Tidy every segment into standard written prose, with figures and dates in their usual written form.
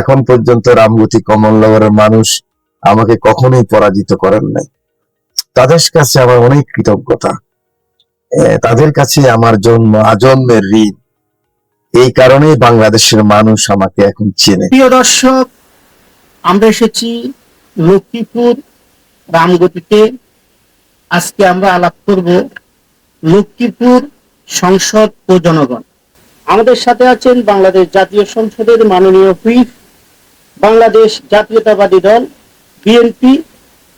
এখন পর্যন্ত রামগতি কমলনগরের মানুষ আমাকে কখনোই পরাজিত করেন নাই। তাদের কাছে আমার অনেক কৃতজ্ঞতা। তাদের কাছে আমার জন্ম আজন্মের ঋণ। এই কারণেই বাংলাদেশের মানুষ আমাকে এখন চেনে। প্রিয় দর্শক, আমরা এসেছি লক্ষ্মীপুর রামগতিতে। আজকে আমরা আলাপ করব লক্ষ্মীপুর সংসদ ও জনগণ। আমাদের সাথে আছেন বাংলাদেশ জাতীয় সংসদের মাননীয় হুইপ, বাংলাদেশ জাতীয়তাবাদী দল বিএনপি,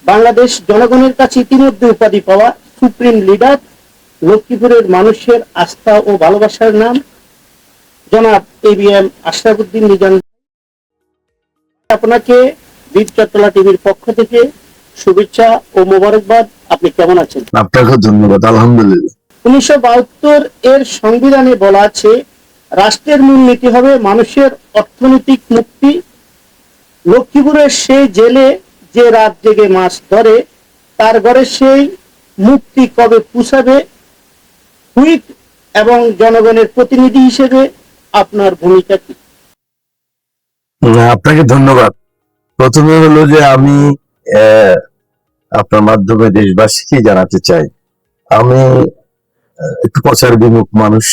বাংলাদেশ জনগণের কাছে ইতিমধ্যে উপাধি পাওয়া সুপ্রিম লিডার, লক্ষ্মীপুরের মানুষের আস্থা ও ভালোবাসার নাম জনাব ABM আশরাফুদ্দিন মিজান। আপনাকে বীর চট্টলা টিভির পক্ষ থেকে শুভেচ্ছা ও মোবারকবাদ। আপনি কেমন আছেন? আপনাকে ধন্যবাদ। আলহামদুলিল্লাহ। 1972 এর সংবিধানে বলা আছে, রাষ্ট্রের মূলনীতি হবে মানুষের অর্থনৈতিক মুক্তি। লক্ষ্মীপুরের সেই জেলে যে রাত জেগে মাছ ধরে, তার ঘরে সেই মুক্তি কবে পুষাবে? হুইপ এবং জনগণের প্রতিনিধি হিসেবে আপনার ভূমিকা কি? আপনাকে ধন্যবাদ। প্রথমে হলো যে আমি আপনার মাধ্যমে দেশবাসীকে জানাতে চাই, আমি একটু প্রচার বিমুখ মানুষ,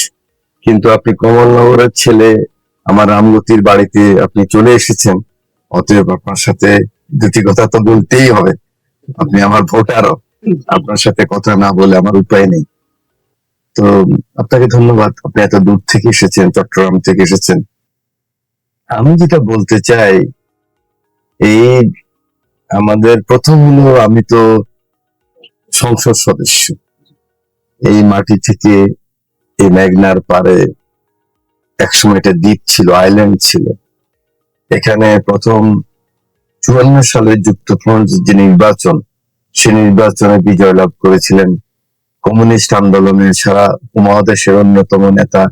কিন্তু আপনি কমলনগরের ছেলে, আমার রামগতির বাড়িতে আপনি চলে এসেছেন, অতএব আপনার সাথে দুটি কথা তো বলতেই হবে। আপনি আমার ভোটারও, আপনার সাথে কথা না বলে আমার উপায় নেই। তো আপনাকে ধন্যবাদ, আপনি এত দূর থেকে এসেছেন, চট্টগ্রাম থেকে এসেছেন। আমি যেটা বলতে চাই, এই আমাদের প্রথম হলো, আমি তো সংসদ সদস্য। এই মাটি থেকে, এই মেঘনার পারে একসময় একটা দ্বীপ ছিল, আইল্যান্ড ছিল। এখানে প্রথম 54 সালের যুক্তফ্রন্ট যে নির্বাচন, সে নির্বাচনে বিজয় লাভ করেছিলেন কমিউনিস্ট আন্দোলনের সারা উপমহাদেশের অন্যতম নেতা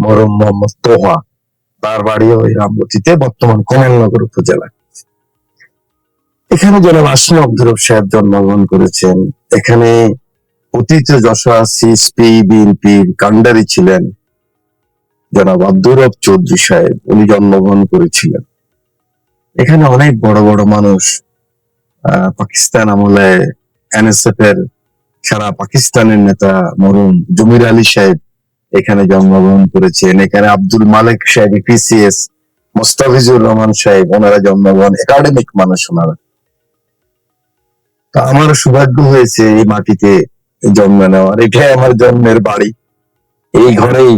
মরহুম মোহাম্মদ তোহা। তার বাড়ি ওই রামগতিতে, বর্তমান কমলনগর উপজেলা। এখানে জনাব আসিম আব্দুর সাহেব জন্মগ্রহণ করেছেন। এখানে অতীত যশোর সিএসপি বিএনপির কান্ডারি ছিলেন জনাব আব্দুর রব চৌধুরী সাহেব, উনি জন্মগ্রহণ করেছিলেন। এখানে অনেক বড় বড় মানুষ, পাকিস্তান আমলে NSF এর সারা পাকিস্তানের নেতা মরহুম জমির আলী সাহেব এখানে জন্মগ্রহণ করেছেন। এখানে আব্দুল মালিক সাহেব PCS, মোস্তাফিজুর রহমান সাহেব, ওনারা জন্মগ্রহণ, একাডেমিক মানুষ ওনারা। তা আমার সৌভাগ্য হয়েছে এই মাটিতে জন্ম নেওয়ার। এটাই আমার জন্মের বাড়ি। এই ঘরেই,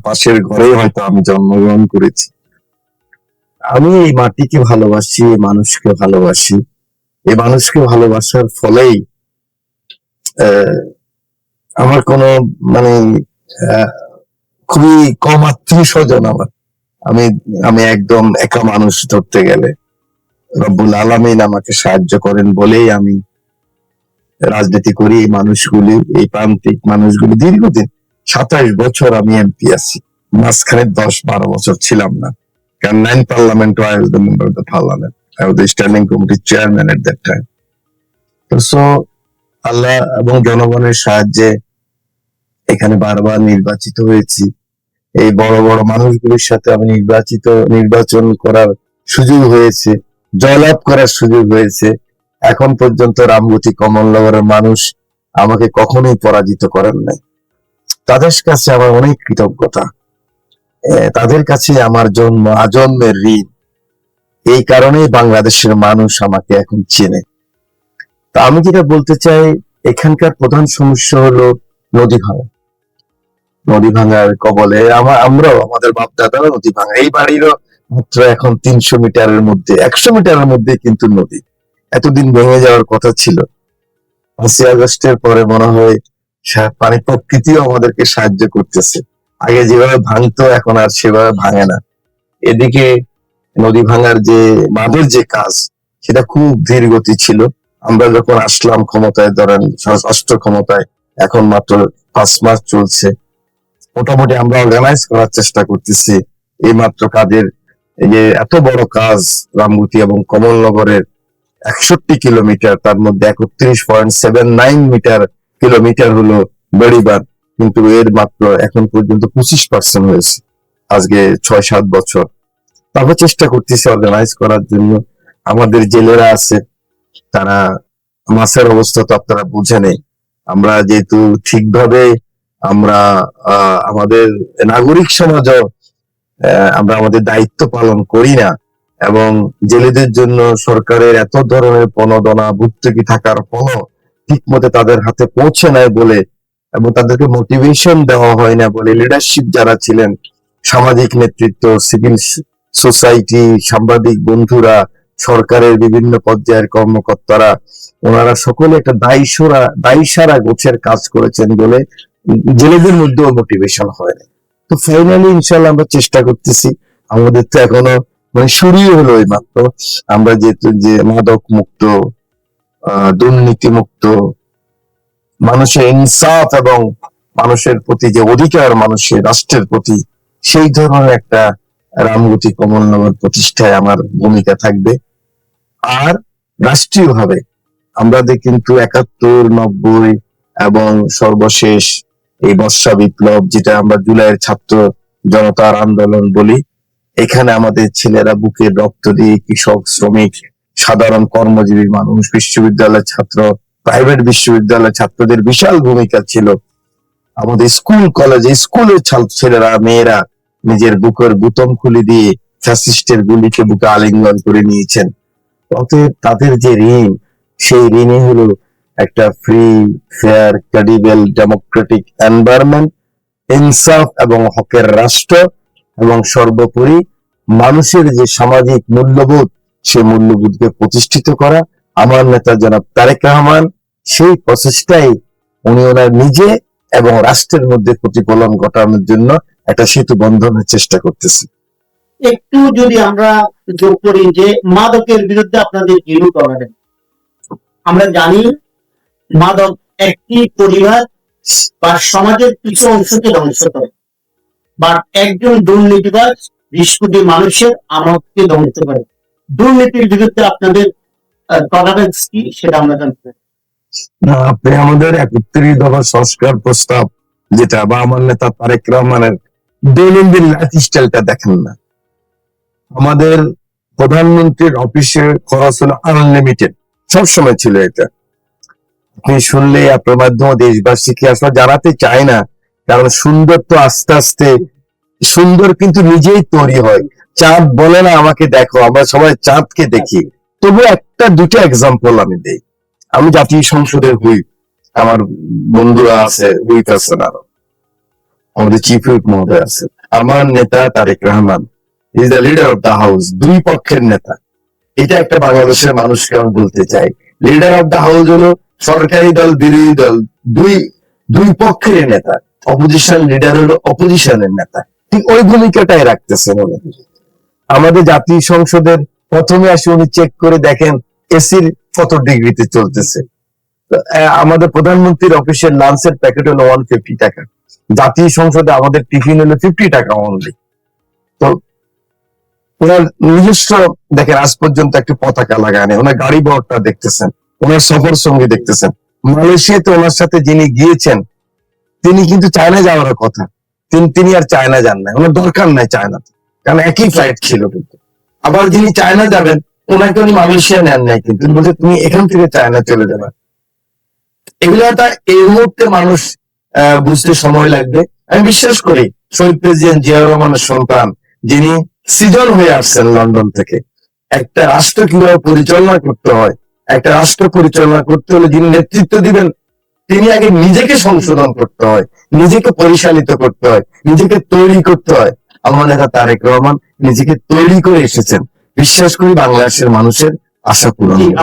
পাশের ঘরেই হয়তো আমি জন্মগ্রহণ করেছি। আমি এই মাটিকে ভালোবাসি, এই মানুষকে ভালোবাসি। এই মানুষকে ভালোবাসার ফলেই আমার কোনো মানে খুবই কম আত্মীয় স্বজন আমার। আমি একদম একা মানুষ ধরতে গেলে। রব্বুল আলামিন আমাকে সাহায্য করেন বলেই আমি রাজনীতি করি। এই মানুষগুলি, এই প্রান্তিক মানুষগুলি দীর্ঘদিন 27 বছর আমি MP আছি, মাঝখানে 10-12 বছর ছিলাম না, কারণ 9 parliament I was the member of the parliament. I was the standing committee chairman at that time. So আল্লাহ এবং জনগণের সাহায্যে এখানে বারবার নির্বাচিত হয়েছি। এই বড় বড় মানুষগুলির সাথে আমি নির্বাচন করার সুযোগ হয়েছে, জয়লাভ করার সুযোগ হয়েছে। এখন পর্যন্ত রামগতি কমলনগরের মানুষ আমাকে কখনোই পরাজিত করেন নাই। তাদের কাছে আমার অনেক কৃতজ্ঞতা। তাদের কাছে আমার জন্ম আজন্মের ঋণ। এই কারণেই বাংলাদেশের মানুষ আমাকে এখন চেনে। তা আমি যেটা বলতে চাই, এখানকার প্রধান সমস্যা হলো নদী ভাঙা। নদী ভাঙার কবলে আমরাও, আমাদের বাপ দাদারা নদী ভাঙা। এই বাড়িরও মাত্র এখন 300 মিটারের মধ্যে, 100 মিটারের মধ্যে কিন্তু নদী। এতদিন ভেঙে যাওয়ার কথা ছিল। 5ই আগস্টের পরে মনে হয় পানি প্রকৃতিও আমাদেরকে সাহায্য করতেছে। আগে যেভাবে ভাঙতো এখন আর সেভাবে ভাঙে না। এদিকে নদী ভাঙার যে বাঁধের যে কাজ, সেটা খুব ধীর গতি ছিল। আমরা যখন আসলাম ক্ষমতায়, ধরেন ষষ্ঠ ক্ষমতায়, এখন মাত্র 5 মাস চলছে। মোটামুটি আমরা অর্গানাইজ করার চেষ্টা করতেছি এই মাত্র কাজের। এই যে এত বড় কাজ, রামগতি এবং কমলনগরের 61 কিলোমিটার, তার মধ্যে 31.79 কিলোমিটার হলো বেড়িবাঁধ, কিন্তু এর মাত্র এখন পর্যন্ত 25% হয়েছে, আজকে 6-7 বছর। তারপর চেষ্টা করতেছি অর্গানাইজ করার জন্য। আমাদের জেলেরা আছে, তারা মাছের অবস্থা তো আপনারা বুঝেনই। আমরা যেহেতু ঠিকভাবে আমরা আমাদের নাগরিক সমাজও আমরা আমাদের দায়িত্ব পালন করি না, এবং জেলেদের জন্য সরকারের এত ধরনের প্রণোদনা ভর্তুকি থাকার ফলও ঠিক মতো তাদের হাতে পৌঁছে নাই বলে, এবং তাদেরকে মোটিভেশন দেওয়া হয় না বলে, লিডারশিপ যারা ছিলেন, সামাজিক নেতৃত্ব, সিভিল সোসাইটি, সাংবাদিক বন্ধুরা, সরকারের বিভিন্ন পর্যায়ের কর্মকর্তারা, ওনারা সকলে একটা দায়সারা গোছের কাজ করেছেন বলে জেলেদের মধ্যেও মোটিভেশন হয় না। তো ফাইনালি ইনশাল্লাহ আমরা চেষ্টা করতেছি। আমাদের তো এখনো মানে শুরুই হলো এই মাত্র। আমরা যেহেতু যে মাদক মুক্ত, দুর্নীতি মুক্ত, মানুষের ইনসাফ এবং মানুষের প্রতি যে অধিকার, মানুষের রাষ্ট্রের প্রতি, সেই ধরনের একটা রামগতি কমলনগর প্রতিষ্ঠায় আমার ভূমিকা থাকবে। আর রাষ্ট্রীয় ভাবে আমাদের কিন্তু 71, 90 এবং সর্বশেষ এই বর্ষা বিপ্লব, যেটা আমরা জুলাইয়ের ছাত্র জনতার আন্দোলন বলি, এখানে আমাদের ছেলেরা বুকের রক্ত দিয়ে কৃষক, শ্রমিক, সাধারণ কর্মজীবী মানুষ, বিশ্ববিদ্যালয়ের ছাত্র, প্রাইভেট বিশ্ববিদ্যালয়ের ছাত্রদের বিশাল ভূমিকা ছিল। আমাদের স্কুল কলেজে স্কুলের ছেলেরা মেয়েরা নিজের বুকের বুতম খুলে দিয়ে ফ্যাসিস্টের গুলিকে বুকে আলিঙ্গন করে নিয়েছেন। অতএব তাদের যে ঋণ, সেই ঋণে হলো একটা free, fair, credible, Democratic environment, ইনসাফ এবং হকের রাষ্ট্র, এবং সর্বোপরি মানুষের যে সামাজিক মূল্যবোধ, সেই মূল্যবোধকে প্রতিষ্ঠিত করা। আমার নেতা জনাব তারেক রহমান সেই প্রচেষ্টাই উনি ওনার নিজে এবং রাষ্ট্রের মধ্যে প্রতিফলন ঘটানোর জন্য একটা সেতু বন্ধনের চেষ্টা করতেছে। একটু যদি আমরা যোগ করি যে মাদকের বিরুদ্ধে আপনাদের দৃঢ় করেন, আমরা জানি মাদক একটি পরিবার বা সমাজের কিছু অংশকে ধ্বংস করে, বা একজন দুর্নীতিবাজ 20 কোটি মানুষের আমলকে ধ্বংস করে। দুর্নীতির বিরুদ্ধে আপনাদের টলারেন্স কি, সেটা আমরা জানতে চাই। না, আপনি আমাদের 31 দফা সংস্কার প্রস্তাব, যেটা বা আমার নেতা তারেক রহমানের দৈনন্দিন লাইফস্টাইলটা দেখেন না। আমাদের প্রধানমন্ত্রীর অফিসের খরচ হলো আনলিমিটেড, সবসময় ছিল এটা। আপনি শুনলে আপনার মাধ্যমে দেশবাসীকে আসলে জানাতে চায় না, কারণ সুন্দর তো আস্তে আস্তে, সুন্দর কিন্তু নিজেই তৈরি হয়। চাঁদ বলে না আমাকে দেখো, আমরা সবাই চাঁদকে দেখি। তবু একটা দুটো এক্সাম্পল আমি দেই। আমি জাতীয় সংসদের হুইপ, আমার বন্ধুরা আছে, হুইপ আছেন, আরো আমাদের চিফ হুইপ মহোদয় আছে। আমার নেতা Tarique Rahman is the leader of the house, দুই পক্ষের নেতা। এটা একটা বাংলাদেশের মানুষকে আমি বলতে চাই। লিডার অফ দ্য হাউস হলো সরকারি দল, বিরোধী দল, দুই পক্ষের নেতা। অপোজিশন লিডার হলো অপোজিশনের নেতা। ঠিক ওই ভূমিকাটাই রাখতেছেন উনি। আমাদের জাতীয় সংসদের প্রথমে আসে উনি চেক করে দেখেন এসির কত ডিগ্রিতে চলতেছে। আমাদের প্রধানমন্ত্রীর অফিসের লাঞ্চের প্যাকেট হলো 150 টাকা, জাতীয় সংসদে আমাদের টিফিন হলো 50 টাকা অনলি। তো ওনার নিজস্ব দেখেন আজ পর্যন্ত একটি পতাকা লাগায় নেই। ওনার গাড়ি বহরটা দেখতেছেন, ওনার সফর সঙ্গী দেখতেছেন। মালয়েশিয়াতে ওনার সাথে যিনি গিয়েছেন, তিনি কিন্তু চায়না যাওয়ার কথা, তিনি আর চায়না যান না, ওনার দরকার নাই চায়নাতে, কারণ একই ফ্লাইট ছিল। কিন্তু আবার যিনি চায়না যাবেন, ওনাকে উনি মালয়েশিয়া নেন নাই, কিন্তু বলছে তুমি এখান থেকে চায়না চলে যাবে। এগুলোটা এই মুহূর্তে মানুষ বুঝতে সময় লাগবে। আমি বিশ্বাস করি শহীদ প্রেসিডেন্ট জিয়াউর রহমানের সন্তান, যিনি সৃজন হয়ে আসছেন লন্ডন থেকে, একটা রাষ্ট্র কিভাবে পরিচালনা করতে হয়, একটা রাষ্ট্র পরিচালনা করতে হলে যিনি নেতৃত্ব দিবেন, তিনি আগে নিজেকে সংশোধন করতে হয়, নিজেকে পরিচালিত করতে হয়, নিজেকে তৈরি করতে হয়। আমার নেতা তারেক রহমান নিজেকে তৈরি করে এসেছেন। বিশ্বাস করি বাংলাদেশের মানুষের আশা পূরণ হবে।